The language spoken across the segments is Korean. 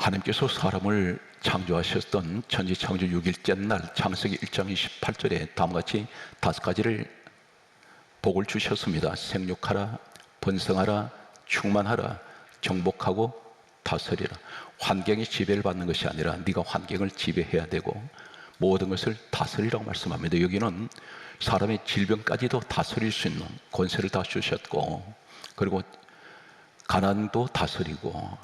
하나님께서 사람을 창조하셨던 천지창조 6일째 날 창세기 1장 28절에 다음같이 5가지를 복을 주셨습니다. 생육하라, 번성하라, 충만하라, 정복하고 다스리라. 환경의 지배를 받는 것이 아니라 네가 환경을 지배해야 되고 모든 것을 다스리라고 말씀합니다. 여기는 사람의 질병까지도 다스릴 수 있는 권세를 다 주셨고, 그리고 가난도 다스리고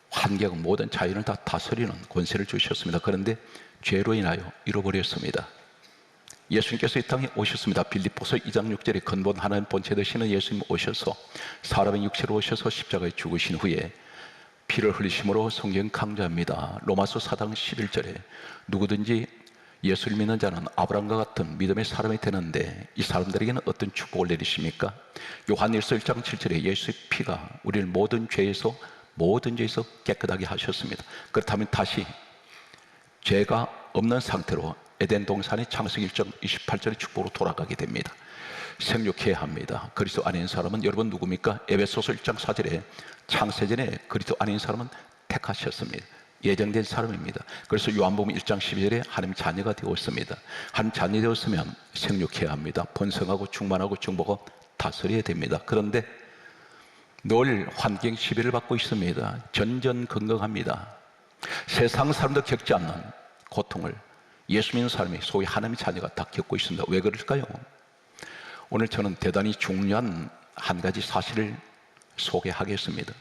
환경 모든 자연을 다 다스리는 권세를 주셨습니다. 그런데 죄로 인하여 잃어버렸습니다. 예수님께서 이 땅에 오셨습니다. 빌립보서 2장 6절에 근본 하나님 본체 되시는 예수님 오셔서 사람의 육체로 오셔서 십자가에 죽으신 후에 피를 흘리심으로 성경 강조합니다. 로마서 4장 11절에 누구든지 예수를 믿는 자는 아브라함과 같은 믿음의 사람이 되는데 이 사람들에게는 어떤 축복을 내리십니까? 요한일서 1장 7절에 예수의 피가 우리를 모든 죄에서 깨끗하게 하셨습니다. 그렇다면 다시 죄가 없는 상태로 에덴 동산의 창세기 1장 28절의 축복으로 돌아가게 됩니다. 생육해야 합니다. 그리스도 아닌 사람은 여러분 누굽니까? 에베소서 1장 4절에 창세전에 그리스도 아닌 사람은 택하셨습니다. 예정된 사람입니다. 그래서 요한복음 1장 12절에 하나님 자녀가 되었습니다. 하나님 자녀 되었으면 생육해야 합니다. 번성하고 충만하고 정복하고 다스려야 됩니다. 그런데 늘 환경 지배를 받고 있습니다. 전전긍긍합니다. 세상 사람도 겪지 않는 고통을 예수 믿는 사람이 소위 하나님의 자녀가 다 겪고 있습니다. 왜 그럴까요? 오늘 저는 대단히 중요한 한 가지 사실을 소개하겠습니다.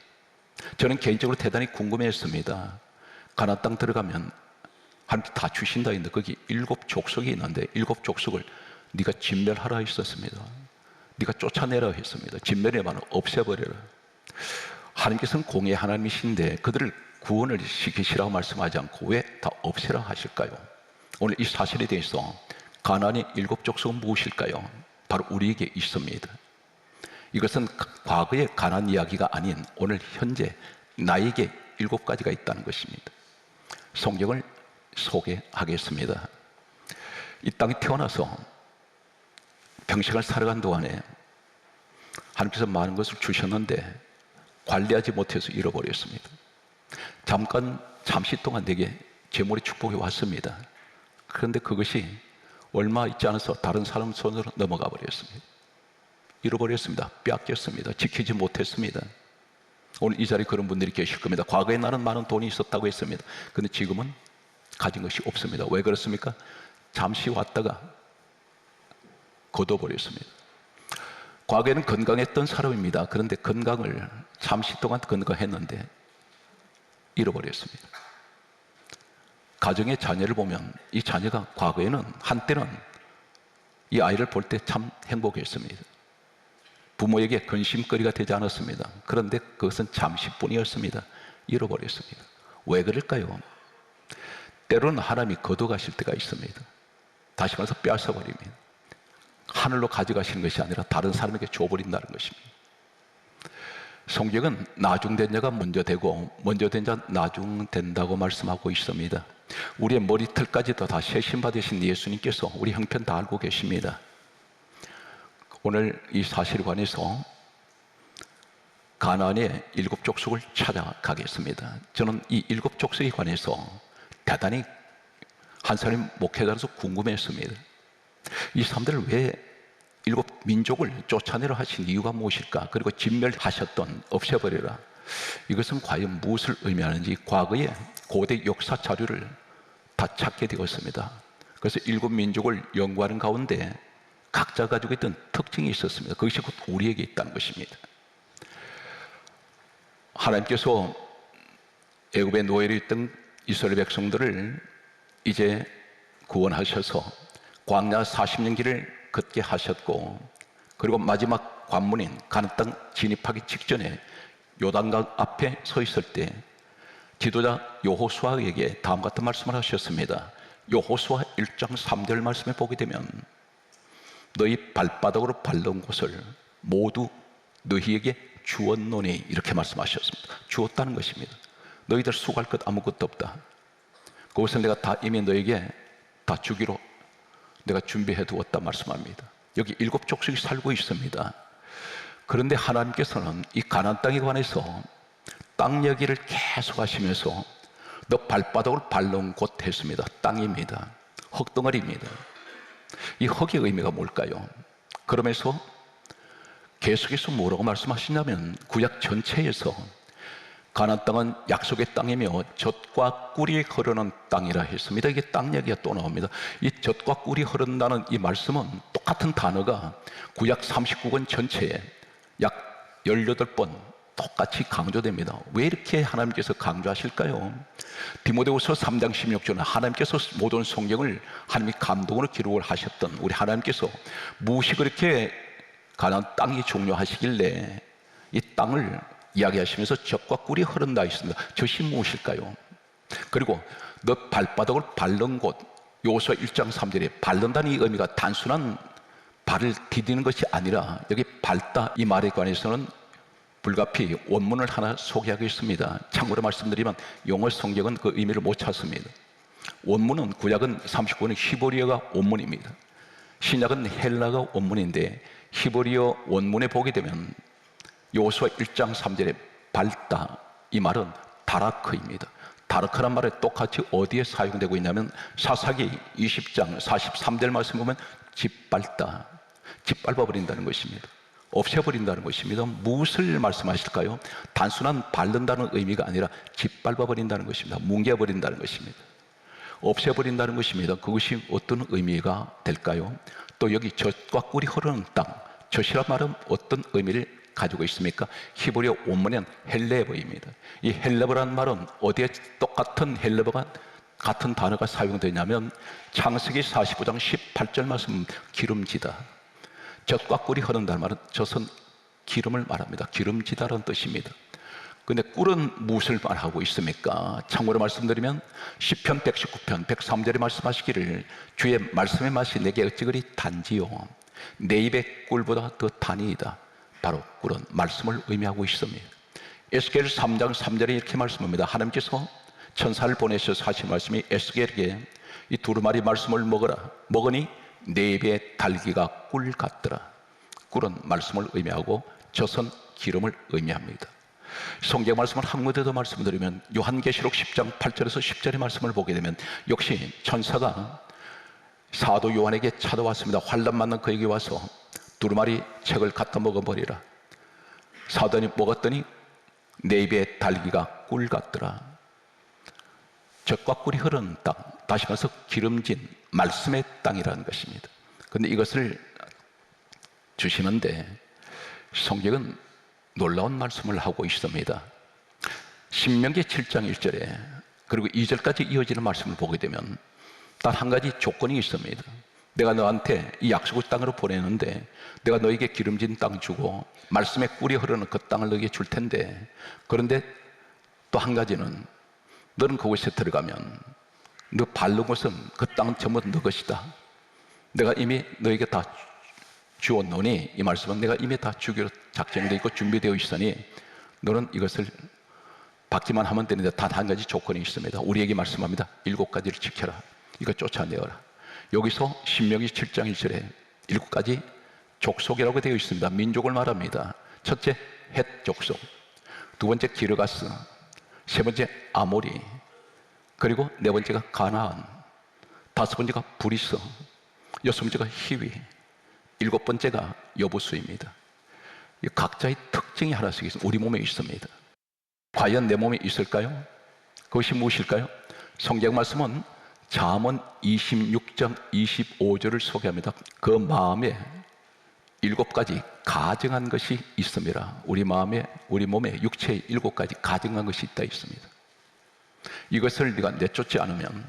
저는 개인적으로 대단히 궁금했습니다. 가나안 땅 들어가면 하나님 다 주신다 했는데 거기 7 족속이 있는데 7 족속을 네가 진멸하라 했었습니다. 네가 쫓아내라 했습니다. 진멸해만 없애버려라. 하나님께서는 공의 하나님이신데 그들을 구원을 시키시라고 말씀하지 않고 왜 다 없애라 하실까요? 오늘 이 사실에 대해서 가나안의 7 족속은 무엇일까요? 바로 우리에게 있습니다. 이것은 과거의 가나안 이야기가 아닌 오늘 현재 나에게 7가지가 있다는 것입니다. 성경을 소개하겠습니다. 이 땅에 태어나서 평생을 살아간 동안에 하나님께서 많은 것을 주셨는데 관리하지 못해서 잃어버렸습니다. 잠시 동안 내게 재물의 축복이 왔습니다. 그런데 그것이 얼마 있지 않아서 다른 사람 손으로 넘어가 버렸습니다. 잃어버렸습니다. 빼앗겼습니다. 지키지 못했습니다. 오늘 이 자리에 그런 분들이 계실 겁니다. 과거에 나는 많은 돈이 있었다고 했습니다. 그런데 지금은 가진 것이 없습니다. 왜 그렇습니까? 잠시 왔다가 거둬버렸습니다. 과거에는 건강했던 사람입니다. 그런데 건강을 잠시 동안 건강했는데 잃어버렸습니다. 가정의 자녀를 보면 이 자녀가 과거에는 한때는 이 아이를 볼 때 참 행복했습니다. 부모에게 근심거리가 되지 않았습니다. 그런데 그것은 잠시뿐이었습니다. 잃어버렸습니다. 왜 그럴까요? 때로는 하나님이 거둬가실 때가 있습니다. 다시 말해서 빼앗아버립니다. 하늘로 가져가시는 것이 아니라 다른 사람에게 줘버린다는 것입니다. 성경은 나중된 자가 먼저 되고 먼저 된 자 나중된다고 말씀하고 있습니다. 우리의 머리털까지도 다 세신받으신 예수님께서 우리 형편 다 알고 계십니다. 오늘 이 사실에 관해서 가나안의 7 족속을 찾아가겠습니다. 저는 이 7 족속에 관해서 대단히 한 사람의 목회자로서 궁금했습니다. 이 사람들을 왜 7 민족을 쫓아내려 하신 이유가 무엇일까? 그리고 진멸하셨던 없애버려라. 이것은 과연 무엇을 의미하는지 과거의 고대 역사 자료를 다 찾게 되었습니다. 그래서 7 민족을 연구하는 가운데 각자 가지고 있던 특징이 있었습니다. 그것이 곧 우리에게 있다는 것입니다. 하나님께서 애굽의 노예로 있던 이스라엘 백성들을 이제 구원하셔서 광야 40년 길을 걷게 하셨고, 그리고 마지막 관문인 가나안 땅 진입하기 직전에 요단강 앞에 서 있을 때 지도자 여호수아에게 다음 같은 말씀을 하셨습니다. 여호수아 1장 3절 말씀에 보게 되면 너희 발바닥으로 밟는 곳을 모두 너희에게 주었노니 이렇게 말씀하셨습니다. 주었다는 것입니다. 너희들 수고할 것 아무것도 없다. 그것을 내가 다 이미 너에게 다 주기로 내가 준비해 두었다 말씀합니다. 여기 7 족속이 살고 있습니다. 그런데 하나님께서는 이 가나안 땅에 관해서 땅 얘기를 계속 하시면서 너 발바닥을 밟는 곳 했습니다. 땅입니다. 흙덩어리입니다. 이 흙의 의미가 뭘까요? 그러면서 계속해서 뭐라고 말씀하시냐면 구약 전체에서 가나안 땅은 약속의 땅이며 젖과 꿀이 흐르는 땅이라 했습니다. 이게 땅 얘기가 또 나옵니다. 이 젖과 꿀이 흐른다는 이 말씀은 똑같은 단어가 구약 39권 전체에 약 18번 똑같이 강조됩니다. 왜 이렇게 하나님께서 강조하실까요? 디모데후서 3장 16절은 하나님께서 모든 성경을 하나님이 감동으로 기록을 하셨던 우리 하나님께서 무엇이 그렇게 가나안 땅이 중요하시길래 이 땅을 이야기하시면서 젖과 꿀이 흐른다 했습니다. 젖이 무엇일까요? 그리고 너 발바닥을 밟는 곳, 요호수아 1장 3절에 밟는다는 이 의미가 단순한 발을 디디는 것이 아니라 여기 밟다 이 말에 관해서는 불가피 원문을 하나 소개하겠습니다. 참고로 말씀드리면 영어 성경은 그 의미를 못 찾습니다. 원문은 구약은 39는 히브리어가 원문입니다. 신약은 헬라가 원문인데 히브리어 원문에 보게 되면 요호수아 1장 3절에 밟다 이 말은 다라크입니다. 다라크란 말에 똑같이 어디에 사용되고 있냐면 사사기 20장 43절 말씀 보면 짓밟다, 짓밟아버린다는 것입니다. 없애버린다는 것입니다. 무엇을 말씀하실까요? 단순한 밟는다는 의미가 아니라 짓밟아버린다는 것입니다. 뭉개버린다는 것입니다. 없애버린다는 것입니다. 그것이 어떤 의미가 될까요? 또 여기 젖과 꿀이 흐르는 땅, 젖이란 말은 어떤 의미를 가지고 있습니까? 히브리어 원문은 헬레버입니다. 이 헬레버라는 말은 어디에 똑같은 헬레버가 같은 단어가 사용되냐면 창세기 45장 18절 말씀 기름지다. 젖과 꿀이 흐른다는 말은 젖은 기름을 말합니다. 기름지다라는 뜻입니다. 근데 꿀은 무엇을 말하고 있습니까? 참고로 말씀드리면 시편 119편 103절에 말씀하시기를 주의 말씀의 맛이 내게 어찌 그리 단지요 내 입의 꿀보다 더 단이이다. 바로 꿀은 말씀을 의미하고 있습니다. 에스겔 3장 3절에 이렇게 말씀합니다. 하나님께서 천사를 보내셔서 하신 말씀이 에스겔에게 이 두루마리 말씀을 먹어라. 먹으니 내 입에 달기가 꿀 같더라. 꿀은 말씀을 의미하고 젖은 기름을 의미합니다. 성경 말씀을 한 군데 더 말씀드리면 요한계시록 10장 8절에서 10절의 말씀을 보게 되면 역시 천사가 사도 요한에게 찾아왔습니다. 환난 맞는 그에게 와서 두루마리 책을 갖다 먹어버리라. 사도니 먹었더니 내 입에 달기가 꿀 같더라. 젖과 꿀이 흐르는 땅, 다시 말해서 기름진 말씀의 땅이라는 것입니다. 그런데 이것을 주시는데 성경은 놀라운 말씀을 하고 있습니다. 신명기 7장 1절에 그리고 2절까지 이어지는 말씀을 보게 되면 단 한 가지 조건이 있습니다. 내가 너한테 이 약속의 땅으로 보내는데 내가 너에게 기름진 땅 주고 말씀의 꿀이 흐르는 그 땅을 너에게 줄 텐데 그런데 또 한 가지는 너는 그곳에 들어가면 너 밟는 곳은 그 땅은 전부 너 것이다. 내가 이미 너에게 다 주었노니 이 말씀은 내가 이미 다 주기로 작정되어 있고 준비되어 있으니 너는 이것을 받기만 하면 되는데 단 한 가지 조건이 있습니다. 우리에게 말씀합니다. 7가지를 지켜라. 이거 쫓아내어라. 여기서 신명기 7장 1절에 7가지 족속이라고 되어 있습니다. 민족을 말합니다. 첫째 헷 족속, 두 번째 기르가스, 세 번째 아모리, 그리고 네 번째가 가나안, 다섯 번째가 브리스, 여섯 번째가 히위, 일곱 번째가 여부수입니다. 각자의 특징이 하나씩 있습니다. 우리 몸에 있습니다. 과연 내 몸에 있을까요? 그것이 무엇일까요? 성경 말씀은 잠언 26장 25절을 소개합니다. 그 마음에 7가지 가증한 것이 있습니다. 우리 마음에, 우리 몸에, 육체에 7가지 가증한 것이 있다 있습니다. 이것을 네가 내쫓지 않으면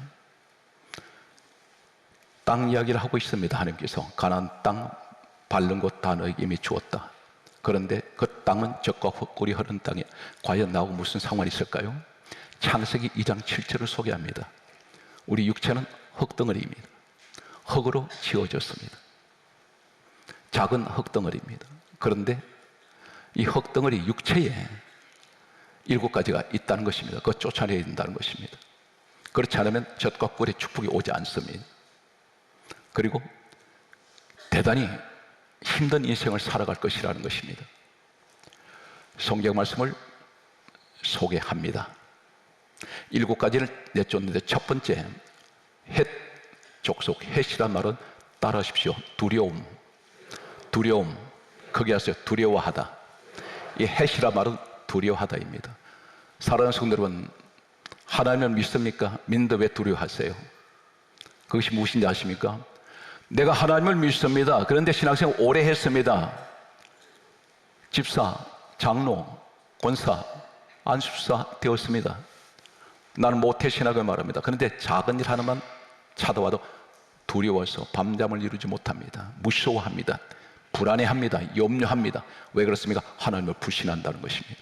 땅 이야기를 하고 있습니다. 하나님께서 가나안 땅 밟는 곳 다 너에게 이미 주었다. 그런데 그 땅은 젖과 꿀이 흐르는 땅에 과연 나하고 무슨 상관이 있을까요? 창세기 2장 7절을 소개합니다. 우리 육체는 흙덩어리입니다. 흙으로 지어졌습니다. 작은 흙덩어리입니다. 그런데 이 흙덩어리 육체에 7가지가 있다는 것입니다. 그거 쫓아내야 된다는 것입니다. 그렇지 않으면 젖과 꿀의 축복이 오지 않습니다. 그리고 대단히 힘든 인생을 살아갈 것이라는 것입니다. 성경 말씀을 소개합니다. 7가지를 내쫓는데 첫 번째, 헷 족속. 헷이란 말은 따라하십시오. 두려움. 두려움. 거기 하세요. 두려워하다. 이 헷이란 말은 두려워하다입니다. 사랑하는 성도 여러분, 하나님을 믿습니까? 믿는데 왜 두려워하세요? 그것이 무엇인지 아십니까? 내가 하나님을 믿습니다. 그런데 신앙생활 오래 했습니다. 집사, 장로, 권사, 안수사 되었습니다. 나는 모태신학을 말합니다. 그런데 작은 일 하나만 찾아와도 두려워서 밤잠을 이루지 못합니다. 무서워합니다. 불안해합니다. 염려합니다. 왜 그렇습니까? 하나님을 불신한다는 것입니다.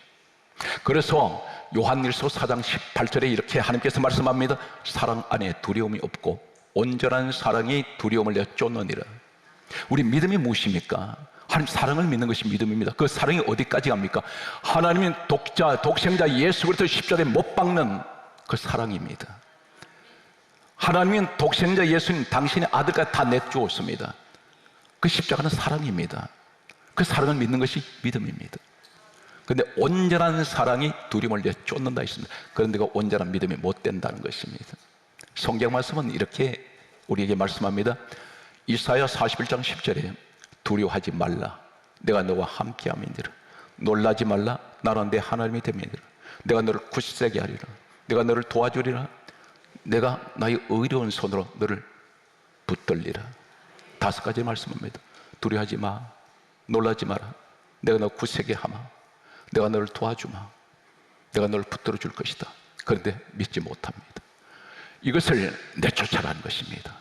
그래서 요한일서 4장 18절에 이렇게 하나님께서 말씀합니다. 사랑 안에 두려움이 없고 온전한 사랑이 두려움을 내쫓느니라. 우리 믿음이 무엇입니까? 하나님 사랑을 믿는 것이 믿음입니다. 그 사랑이 어디까지 갑니까? 하나님의 독생자 예수 그리스도 십자가에 못 박는 그 사랑입니다. 하나님은 독생자 예수님 당신의 아들까지 다 내주었습니다. 그 십자가는 사랑입니다. 그 사랑을 믿는 것이 믿음입니다. 그런데 온전한 사랑이 두려움을 내쫓는다 했습니다. 그런데 그 온전한 믿음이 못 된다는 것입니다. 성경 말씀은 이렇게 우리에게 말씀합니다. 이사야 41장 10절에 두려워하지 말라. 내가 너와 함께함이니라. 놀라지 말라. 나는 내 하나님이 됨이니라. 내가 너를 굳세게 하리라. 내가 너를 도와주리라. 내가 나의 의로운 손으로 너를 붙들리라. 5가지 말씀입니다. 두려워하지 마. 놀라지 마라. 내가 너 굳세게 하마. 내가 너를 도와주마. 내가 너를 붙들어 줄 것이다. 그런데 믿지 못합니다. 이것을 내쫓아라는 것입니다.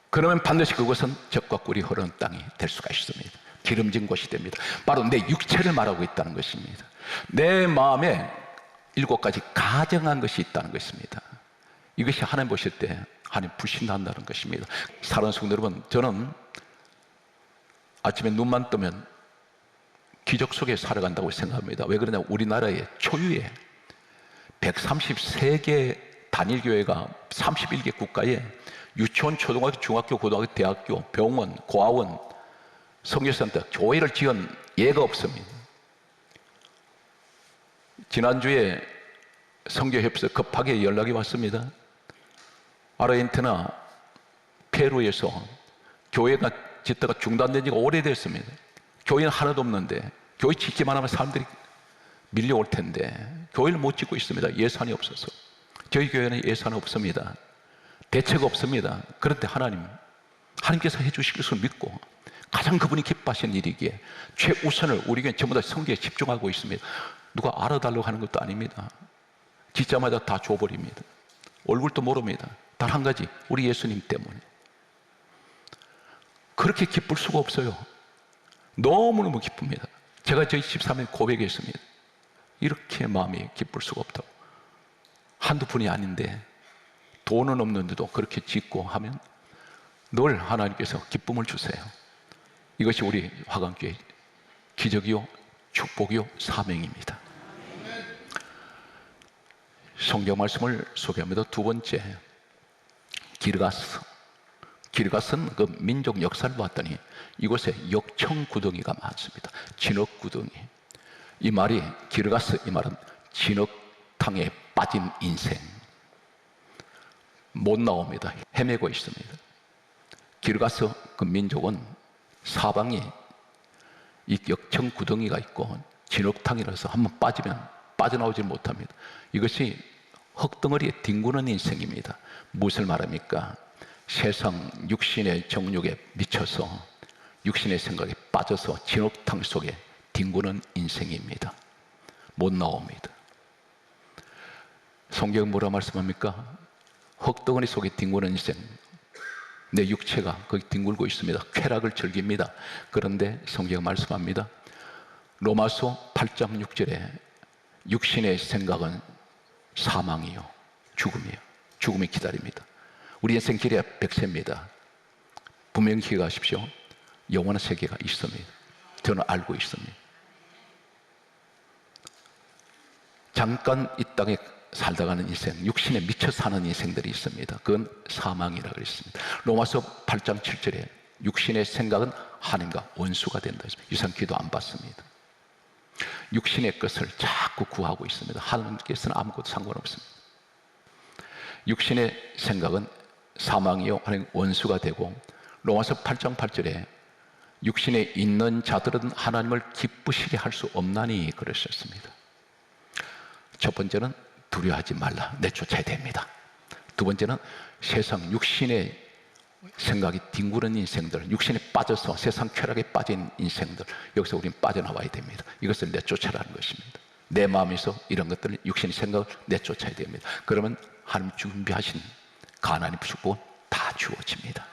그러면 반드시 그것은 젖과 꿀이 흐르는 땅이 될 수가 있습니다. 기름진 곳이 됩니다. 바로 내 육체를 말하고 있다는 것입니다. 내 마음에 7가지 가정한 것이 있다는 것입니다. 이것이 하나님 보실 때 하나님 불신한다는 것입니다. 사랑하는 성도 여러분, 저는 아침에 눈만 뜨면 기적 속에 살아간다고 생각합니다. 왜 그러냐? 우리나라의 초유의 133개 단일교회가 31개 국가에 유치원, 초등학교, 중학교, 고등학교, 대학교, 병원, 고아원, 선교센터, 교회를 지은 예가 없습니다. 지난주에 선교협에서 급하게 연락이 왔습니다. 아르헨티나, 페루에서 교회가 짓다가 중단된 지가 오래됐습니다. 교회는 하나도 없는데 교회 짓기만 하면 사람들이 밀려올 텐데 교회를 못 짓고 있습니다. 예산이 없어서. 저희 교회는 예산이 없습니다. 대책 없습니다. 그런데 하나님께서 해주실 것을 믿고 가장 그분이 기뻐하시는 일이기에 최우선을 우리 교회는 전부 다 선교에 집중하고 있습니다. 누가 알아달라고 하는 것도 아닙니다. 짓자마자 다 줘버립니다. 얼굴도 모릅니다. 단 한 가지, 우리 예수님 때문에. 그렇게 기쁠 수가 없어요. 너무너무 기쁩니다. 제가 저희 집사람에 고백했습니다. 이렇게 마음이 기쁠 수가 없다고. 한두 푼이 아닌데 돈은 없는데도 그렇게 짓고 하면 늘 하나님께서 기쁨을 주세요. 이것이 우리 화강교회 기적이요, 축복이요, 사명입니다. 성경 말씀을 소개합니다. 2번째, 기르가스. 기르가스는 그 민족 역사를 봤더니 이곳에 역청구덩이가 많습니다. 진흙구덩이. 이 말이, 기르가스, 이 말은 진흙탕에 빠진 인생. 못 나옵니다. 헤매고 있습니다. 기르가스 그 민족은 사방에 이 역청구덩이가 있고 진흙탕이라서 한번 빠지면 빠져나오지 못합니다. 이것이 흙덩어리에 뒹구는 인생입니다. 무엇을 말합니까? 세상 육신의 정욕에 미쳐서 육신의 생각에 빠져서 진흙탕 속에 뒹구는 인생입니다. 못 나옵니다. 성경은 뭐라 말씀합니까? 흙덩어리 속에 뒹구는 인생. 내 육체가 거기 뒹굴고 있습니다. 쾌락을 즐깁니다. 그런데 성경은 말씀합니다. 로마서 8장 6절에 육신의 생각은 사망이요, 죽음이요. 죽음이 기다립니다. 우리 인생 길이 100세입니다. 분명히 기억하십시오. 영원한 세계가 있습니다. 저는 알고 있습니다. 잠깐 이 땅에 살다 가는 인생, 육신에 미쳐 사는 인생들이 있습니다. 그건 사망이라고 그랬습니다. 로마서 8장 7절에 육신의 생각은 하나님과 원수가 된다 했습니다. 이상 기도 안 받습니다. 육신의 것을 자꾸 구하고 있습니다. 하나님께서는 아무것도 상관없습니다. 육신의 생각은 사망이요 하나님 원수가 되고, 로마서 8장 8절에 육신에 있는 자들은 하나님을 기쁘시게 할 수 없나니 그러셨습니다. 첫 번째는 두려워하지 말라, 내쫓아야 됩니다. 두 번째는 세상 육신의 생각이 뒹구는 인생들, 육신에 빠져서 세상 쾌락에 빠진 인생들, 여기서 우리는 빠져나와야 됩니다. 이것을 내쫓아라는 것입니다. 내 마음에서 이런 것들을, 육신의 생각을 내쫓아야 됩니다. 그러면 하나님 준비하신 가나안의 축복은 다 주어집니다.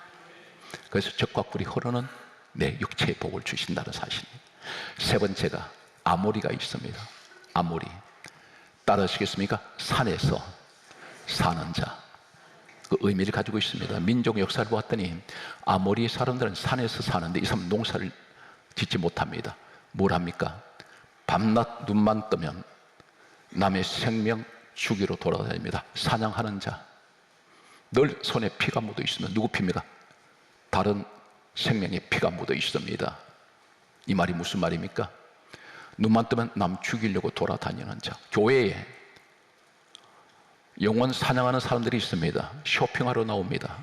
그래서 적과 꿀이 흐르는 내 육체의 복을 주신다는 사실입니다. 세 번째가 아모리가 있습니다. 아모리, 따르시겠습니까? 산에서 사는 자, 그 의미를 가지고 있습니다. 민족 역사를 보았더니 아모리 사람들은 산에서 사는데 이 사람은 농사를 짓지 못합니다. 뭘 합니까? 밤낮 눈만 뜨면 남의 생명 죽이로 돌아다닙니다. 사냥하는 자, 늘 손에 피가 묻어 있으면 누구 피입니까? 다른 생명의 피가 묻어 있습니다. 이 말이 무슨 말입니까? 눈만 뜨면 남 죽이려고 돌아다니는 자. 교회에 영원 사냥하는 사람들이 있습니다. 쇼핑하러 나옵니다.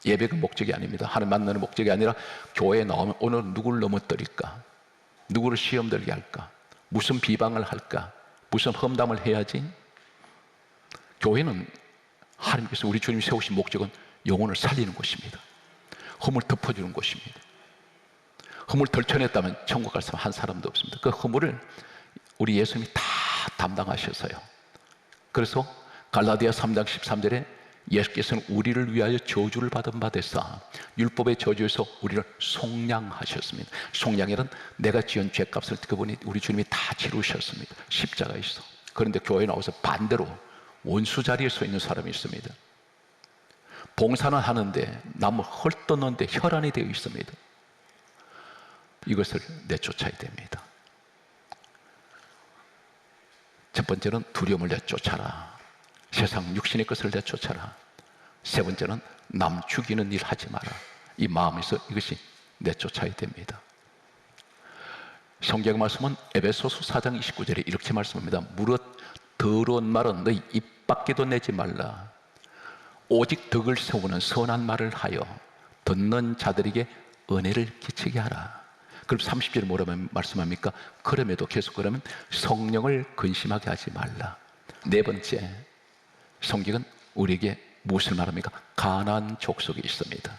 예배가 목적이 아닙니다. 하나님 만나는 목적이 아니라 교회에 나오면 오늘 누구를 넘어뜨릴까? 누구를 시험 들게 할까? 무슨 비방을 할까? 무슨 험담을 해야지? 교회는 하나님께서 우리 주님이 세우신 목적은 영혼을 살리는 것입니다. 허물 덮어주는 것입니다. 허물 덜쳐냈다면 천국 갈 사람 한 사람도 없습니다. 그 허물을 우리 예수님이 다 담당하셔서요. 그래서 갈라디아 3장 13절에 예수께서는 우리를 위하여 저주를 받은 바 되사 율법의 저주에서 우리를 속량하셨습니다. 속량이란 내가 지은 죄값을 그분이, 우리 주님이 다 치르셨습니다. 십자가에서. 그런데 교회에 나와서 반대로 원수 자리에 서 있는 사람이 있습니다. 봉사는 하는데 남을 헐떠는데 혈안이 되어 있습니다. 이것을 내쫓아야 됩니다. 첫 번째는 두려움을 내쫓아라. 세상 육신의 것을 내쫓아라. 세 번째는 남 죽이는 일 하지 마라. 이 마음에서 이것이 내쫓아야 됩니다. 성경 말씀은 에베소서 4장 29절에 이렇게 말씀합니다. 무릇 더러운 말은 너희 입 밖에도 내지 말라. 오직 덕을 세우는 선한 말을 하여 듣는 자들에게 은혜를 끼치게 하라. 그럼 30절에 뭐라고 말씀합니까? 그럼에도 계속 그러면 성령을 근심하게 하지 말라. 네 번째, 성경은 우리에게 무엇을 말합니까? 가나안 족속이 있습니다.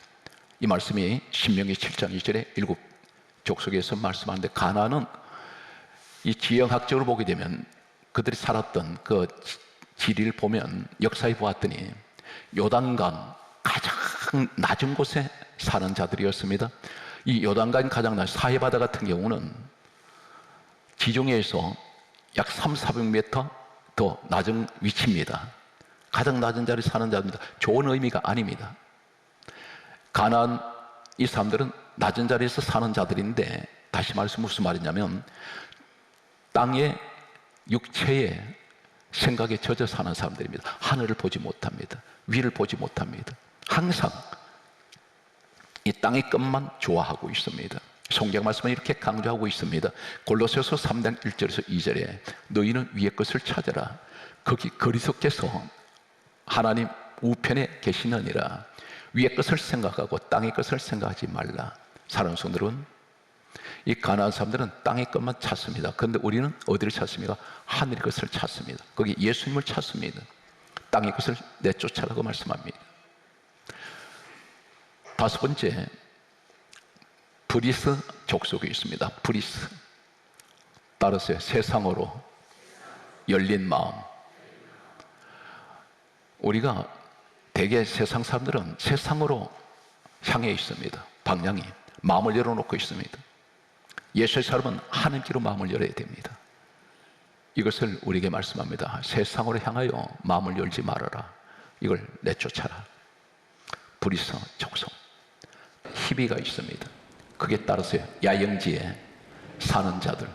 이 말씀이 신명기 7장 2절에 일곱 족속에서 말씀하는데, 가나안은 이 지형학적으로 보게 되면 그들이 살았던 그 지리를 보면, 역사에 보았더니 요단강 가장 낮은 곳에 사는 자들이었습니다. 이 요단강 가장 낮은 사해바다 같은 경우는 지중해에서 약 300~400m 더 낮은 위치입니다. 가장 낮은 자리에 사는 자입니다. 좋은 의미가 아닙니다. 가나안 이 사람들은 낮은 자리에서 사는 자들인데, 다시 말해서 무슨 말이냐면 땅에 육체의 생각에 젖어 사는 사람들입니다. 하늘을 보지 못합니다. 위를 보지 못합니다. 항상 이 땅의 것만 좋아하고 있습니다. 성경 말씀은 이렇게 강조하고 있습니다. 골로새서 3장 1절에서 2절에 너희는 위의 것을 찾아라. 거기 그리스도께서 하나님 우편에 계시느니라. 위의 것을 생각하고 땅의 것을 생각하지 말라. 사랑하는 성도들은, 이 가나안 사람들은 땅의 것만 찾습니다. 그런데 우리는 어디를 찾습니까? 하늘의 것을 찾습니다. 거기 예수님을 찾습니다. 땅의 것을 내쫓아라고 말씀합니다. 다섯 번째, 브리스 족속이 있습니다. 브리스, 따라서 세상으로 열린 마음. 우리가 대개 세상 사람들은 세상으로 향해 있습니다. 방향이 마음을 열어놓고 있습니다. 예수의 사람은 하나님께로 마음을 열어야 됩니다. 이것을 우리에게 말씀합니다. 세상으로 향하여 마음을 열지 말아라. 이걸 내쫓아라. 브리스 족속, 희비가 있습니다. 그게 따라서 야영지에 사는 자들,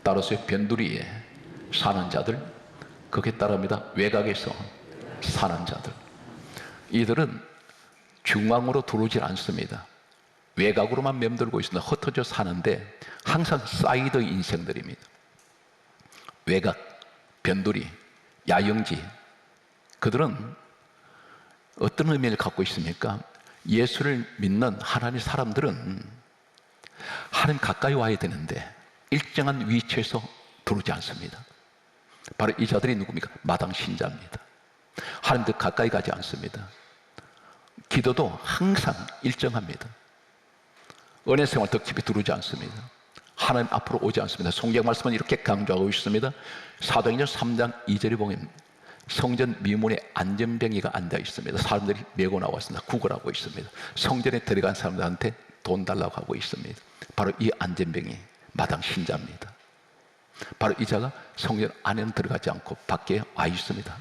따라서 변두리에 사는 자들, 그게 따릅니다. 외곽에서 사는 자들. 이들은 중앙으로 들어오질 않습니다. 외곽으로만 맴돌고 있습니다. 흩어져 사는데 항상 사이드 인생들입니다. 외각, 변두리, 야영지, 그들은 어떤 의미를 갖고 있습니까? 예수를 믿는 하나님의 사람들은 하나님 가까이 와야 되는데 일정한 위치에서 두르지 않습니다. 바로 이 자들이 누굽니까? 마당 신자입니다. 하나님들 가까이 가지 않습니다. 기도도 항상 일정합니다. 은혜 생활 더 깊이 두르지 않습니다. 하나님 앞으로 오지 않습니다. 성경 말씀은 이렇게 강조하고 있습니다. 사도행전 3장 2절에 보면 성전 미문에 안전병이가 앉아 있습니다. 사람들이 메고 나왔습니다. 구걸하고 있습니다. 성전에 들어간 사람들한테 돈 달라고 하고 있습니다. 바로 이 안전병이 마당 신자입니다. 바로 이 자가 성전 안에는 들어가지 않고 밖에 와 있습니다.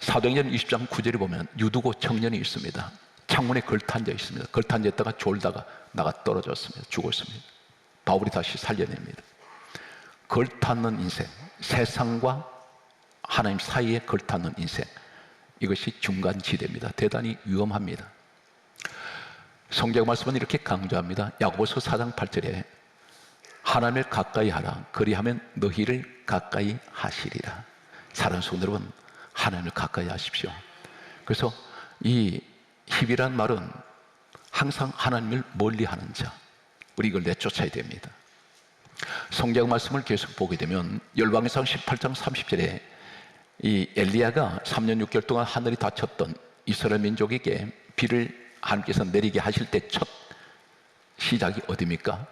사도행전 20장 9절에 보면 유두고 청년이 있습니다. 창문에 걸터앉아 있습니다. 걸터앉아 있다가 졸다가 나가 떨어졌습니다. 죽었습니다. 바울이 다시 살려냅니다. 걸터앉는 인생, 세상과 하나님 사이에 걸터앉는 인생, 이것이 중간지대입니다. 대단히 위험합니다. 성경 말씀은 이렇게 강조합니다. 야고보서 4장 8절에 하나님을 가까이 하라. 그리하면 너희를 가까이 하시리라. 사랑하는 성도 여러분, 하나님을 가까이 하십시오. 그래서 이 힙이란 말은 항상 하나님을 멀리하는 자, 우리 이걸 내쫓아야 됩니다. 성경 말씀을 계속 보게 되면 열왕기상 18장 30절에 이 엘리야가 3년 6개월 동안 하늘이 닫혔던 이스라엘 민족에게 비를 하나님께서 내리게 하실 때 첫 시작이 어디입니까?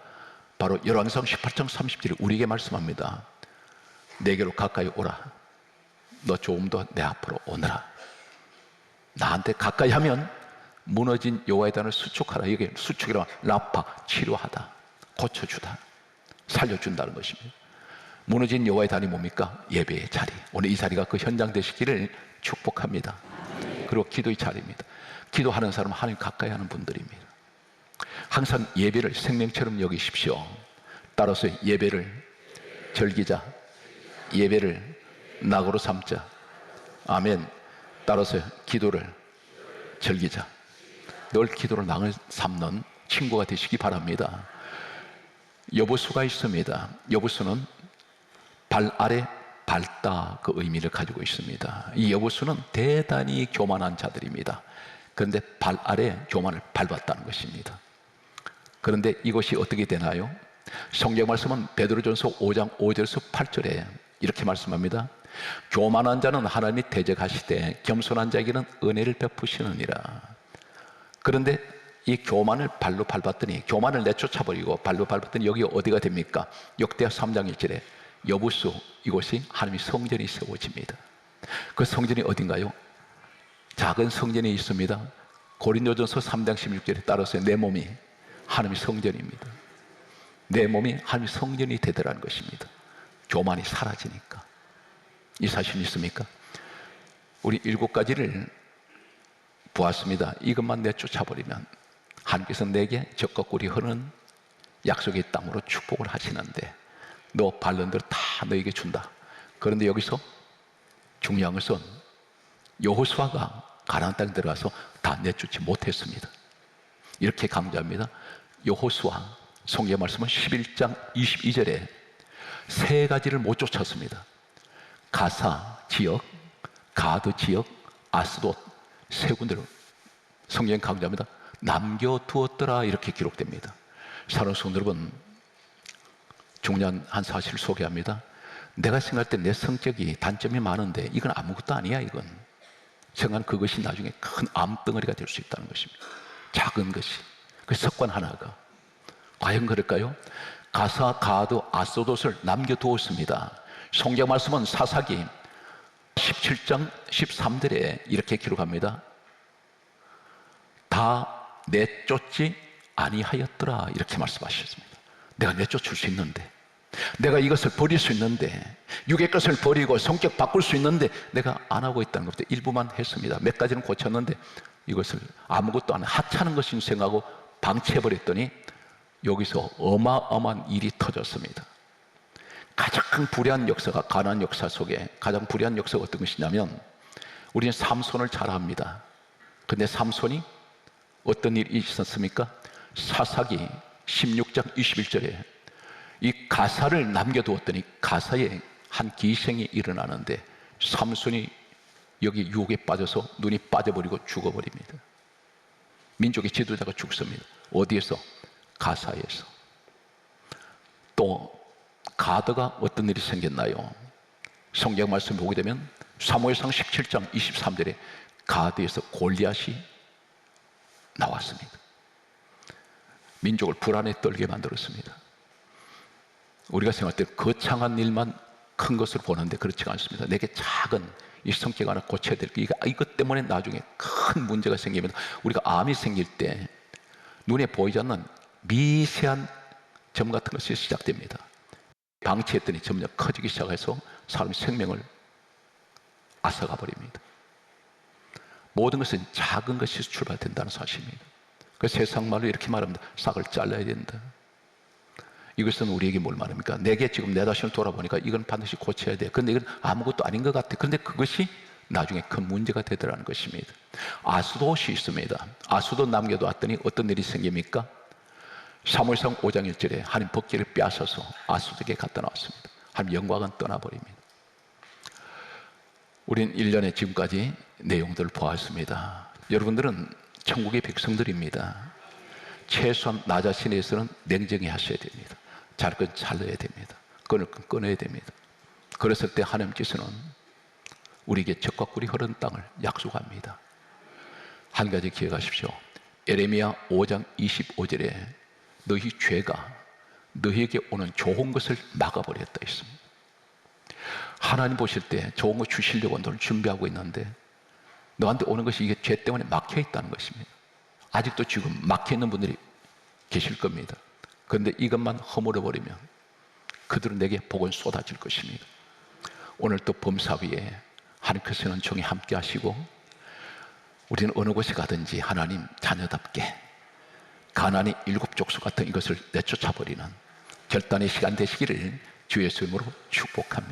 바로 열왕기상 18장 30절에 우리에게 말씀합니다. 내게로 가까이 오라. 너 조금도 내 앞으로 오너라. 나한테 가까이 하면 무너진 여호와의 단을 수축하라. 여기 수축이라 라파, 치료하다, 고쳐주다, 살려준다는 것입니다. 무너진 여호와의 단이 뭡니까? 예배의 자리. 오늘 이 자리가 그 현장 되시기를 축복합니다. 그리고 기도의 자리입니다. 기도하는 사람은 하나님 가까이 하는 분들입니다. 항상 예배를 생명처럼 여기십시오. 따라서 예배를 즐기자, 예배를 낙으로 삼자. 아멘. 따라서 기도를 즐기자. 늘 기도를 낙을 삼는 친구가 되시기 바랍니다. 여보수가 있습니다. 여보수는 발 아래 밟다, 그 의미를 가지고 있습니다. 이 여보수는 대단히 교만한 자들입니다. 그런데 발 아래 교만을 밟았다는 것입니다. 그런데 이것이 어떻게 되나요? 성경 말씀은 베드로전서 5장 5절에서 8절에 이렇게 말씀합니다. 교만한 자는 하나님이 대적하시되 겸손한 자에게는 은혜를 베푸시느니라. 그런데 이 교만을 발로 밟았더니, 교만을 내쫓아버리고 발로 밟았더니 여기 어디가 됩니까? 역대하 3장 1절에 여부수, 이곳이 하나님의 성전이 세워집니다. 그 성전이 어딘가요? 작은 성전이 있습니다. 고린도전서 3장 16절에 따라서 내 몸이 하나님의 성전입니다. 내 몸이 하나님의 성전이 되더라는 것입니다. 교만이 사라지니까. 이 사실 있습니까? 우리 7가지를 보았습니다. 이것만 내쫓아버리면 하나님께서 내게 적과 꿀이 흐르는 약속의 땅으로 축복을 하시는데 너 밟는 대로 다 너에게 준다. 그런데 여기서 중요한 것은 여호수아가 가나안 땅에 들어가서 다 내쫓지 못했습니다. 이렇게 강조합니다. 여호수아, 성경 말씀은 11장 22절에 3가지를 못 쫓았습니다. 가사 지역, 가드 지역, 아스돗 3군데를 성경 강조합니다. 남겨두었더라, 이렇게 기록됩니다. 사랑하는 성도 여러분, 중요한 한 사실을 소개합니다. 내가 생각할 때 내 성격이 단점이 많은데 이건 아무것도 아니야. 이건 생각하는 그것이 나중에 큰 암덩어리가 될 수 있다는 것입니다. 작은 것이, 그 습관 하나가. 과연 그럴까요? 가사, 가드, 아스돗을 남겨두었습니다. 성경 말씀은 사사기 17장 13절에 이렇게 기록합니다. 다 내쫓지 아니하였더라, 이렇게 말씀하셨습니다. 내가 내쫓을 수 있는데, 내가 이것을 버릴 수 있는데, 육의 것을 버리고 성격 바꿀 수 있는데 내가 안 하고 있다는 것도 일부만 했습니다. 몇 가지는 고쳤는데 이것을 아무것도 안 하찮은 것인 생각하고 방치해버렸더니 여기서 어마어마한 일이 터졌습니다. 가장 불의한 역사가, 가나안 역사 속에 가장 불의한 역사가 어떤 것이냐면, 우리는 삼손을 잘 압니다. 근데 삼손이 어떤 일이 있었습니까? 사사기 16장 21절에 이 가사를 남겨두었더니 가사에 한 기생이 일어나는데 삼손이 여기 유혹에 빠져서 눈이 빠져버리고 죽어버립니다. 민족의 지도자가 죽습니다. 어디에서? 가사에서. 또 가드가 어떤 일이 생겼나요? 성경 말씀 보게 되면 사무엘상 17장 23절에 가드에서 골리앗이 나왔습니다. 민족을 불안에 떨게 만들었습니다. 우리가 생각할 때 거창한 일만 큰 것을 보는데 그렇지가 않습니다. 내게 작은 이 성격 하나 고쳐야 될 게 이것 때문에 나중에 큰 문제가 생기면 우리가 암이 생길 때 눈에 보이지 않는 미세한 점 같은 것이 시작됩니다. 방치했더니 점점 커지기 시작해서 사람 생명을 앗아가 버립니다. 모든 것은 작은 것이 출발된다는 사실입니다. 그 세상 말로 이렇게 말합니다. 싹을 잘라야 된다. 이것은 우리에게 뭘 말합니까? 내게 지금 내 자신을 돌아보니까 이건 반드시 고쳐야 돼. 그런데 이건 아무것도 아닌 것 같아. 그런데 그것이 나중에 큰 문제가 되더라는 것입니다. 아수도시 있습니다. 아수도 남겨두었더니 어떤 일이 생깁니까? 사무엘상 5장 1절에 하나님 법궤를 빼앗아서 아수도에게 갖다 놨습니다. 하나님 영광은 떠나버립니다. 우린 1년에 지금까지 내용들을 보았습니다. 여러분들은 천국의 백성들입니다. 최소한 나 자신에 대해서는 냉정히 하셔야 됩니다. 자를 건 잘라야 됩니다. 끊을 건 끊어야 됩니다. 그랬을 때 하나님께서는 우리에게 적과 꿀이 흐르는 땅을 약속합니다. 한 가지 기억하십시오. 에레미야 5장 25절에 너희 죄가 너희에게 오는 좋은 것을 막아버렸다 했습니다. 하나님 보실 때 좋은 거 주시려고 너를 준비하고 있는데 너한테 오는 것이 이게 죄 때문에 막혀 있다는 것입니다. 아직도 지금 막혀 있는 분들이 계실 겁니다. 그런데 이것만 허물어버리면 그들은 내게 복은 쏟아질 것입니다. 오늘 또 범사 위에 하나님께서는 종이 함께 하시고 우리는 어느 곳에 가든지 하나님 자녀답게 가나안의 7족속 같은 이것을 내쫓아버리는 결단의 시간 되시기를 주 예수 이름으로 축복합니다.